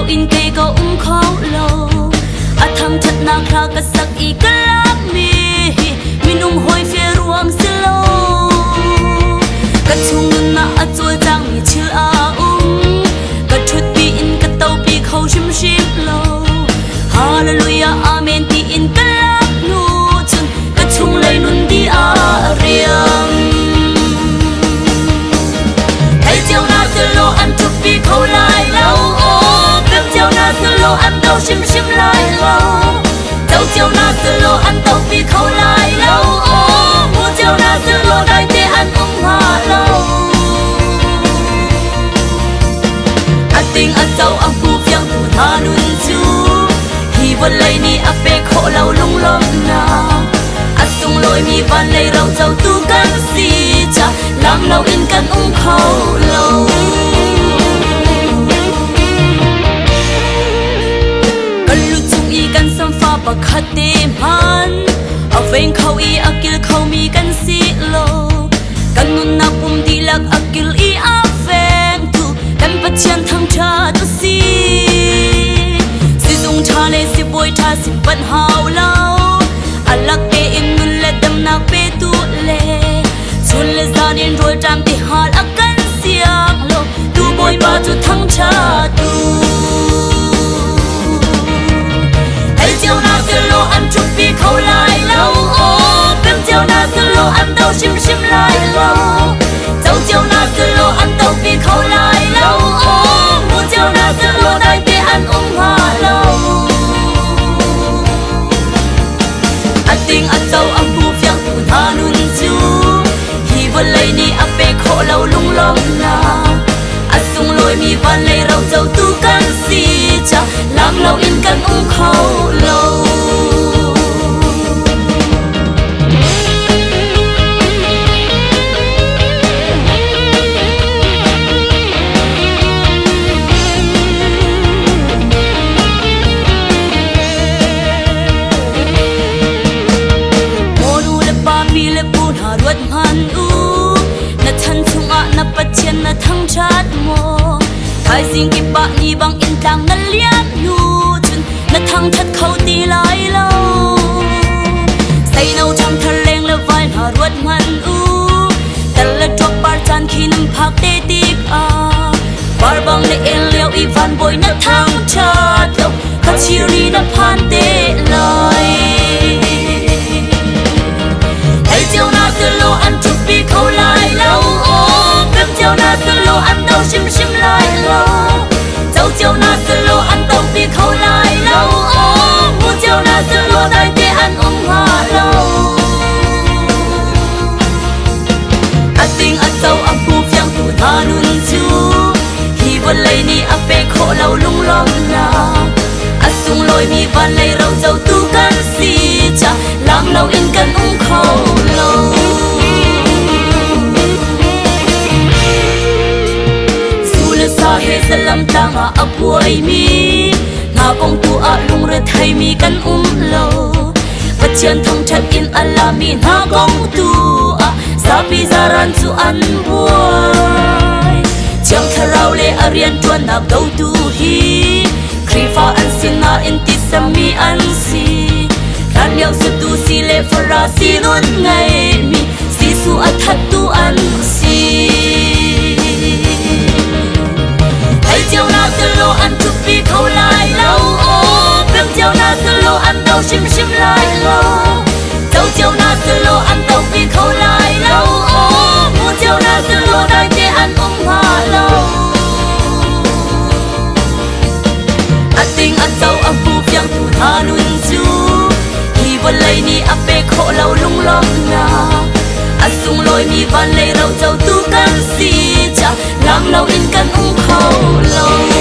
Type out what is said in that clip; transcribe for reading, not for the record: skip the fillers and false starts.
in cây có khó lâu thằng thật na khra cả sắc y cả lắm mình hồi phía ruộng xưa lâu cả chung na chua trang mi chưa cả chút bi in cả tàu bi khâu shim shim lâu hallelujah amen ti in cả lắm nu chun cả chung lấy nun đi riêng thấy chiều na xưa lâu ăn chút bi khâu lại lâu bếp chiều na xưa lâu ăn đâu shim shim lại lâu dẫu chiều na xưa lâu ăn tàu bi khâu lại lâu mua chiều na xưa lâu đại tê ăn hoa lâu tình dẫu phu phiang tu tha nun chu hi vân lấy ni pe khổ lâu lung lom na sung lôi mi van lấy rau dẫu tu can si cha làm lâu in can khâu lâu bậc khát tim han ven khâu i akil khâu mi kan si lo kan nun na pum di lak akil i ven tu kan pachian thang cha tu si dung cha le si boy tha si pan hao lao alak te im nun le dam na pe tu le chun le zan in roi tam ti hal akan siang lo tu boy ba tu thang cha tu chiều na xưa lô ăn chút vì khâu lại lâu bếp chiều na xưa lô ăn đâu shim shim lại lâu dẫu chiều na xưa lô ăn đâu vì khâu lại lâu mua chiều na xưa lô đại tê ăn hoa lâu tình dẫu phu phiang tu tha nun chu hi vân lấy ni pe khổ lâu lung lom na sung lôi mi van lấy rau dẫu tu can si cha làm lâu in can khâu lâu modu le pa mi le pu na ruat han na chan chung na pathian na thang chat mo khai sing ki pa ni bang in tlang na liam nu chun na thang that khâu ti lai lo say no cham thar leng le vai na ruat man tal le tok par chan khi nam phak te tik bar bang le el leo i van boy na thang chat lo kha chiri na phan te lai thấy chiều na xưa lo ăn chút bi khâu lại lâu bếp chiều na xưa lo ăn đâu shim shim lại lâu dẫu chiều na xưa lo ăn đâu bi khâu lại lâu mua chiều na xưa lo đại tê ăn hoa lâu tình dẫu phu phiang tu tha nun chu hi vân lấy ni pe khổ lâu lung lom na sung lôi mi van lấy rau dẫu tu can si cha làm lâu in can khâu lâu sa he salam tanga apuai mi nga kong tu lung re thai mi kan lo pachian thong chat in alami na kong tu sa pi zaran chu an buai chang tharau le arian tuan nak do tu hi krifa an sina in ti sami an si kan yau su tu si le fara si nun ngai mi si su athat tu an si chiều na xưa lô ăn chút vì khâu lại lâu bếp chiều na xưa lô ăn đâu shim shim lại lâu dẫu chiều na xưa lô ăn đâu vì khâu lại lâu mua chiều na xưa lô đại tê ăn hoa lâu tình dẫu phu phiang tu tha nun chu hi vân lấy ni pe khổ lâu lung lom na sung lôi mi van lấy rau dẫu tu can si cha làm lâu in can khâu lâu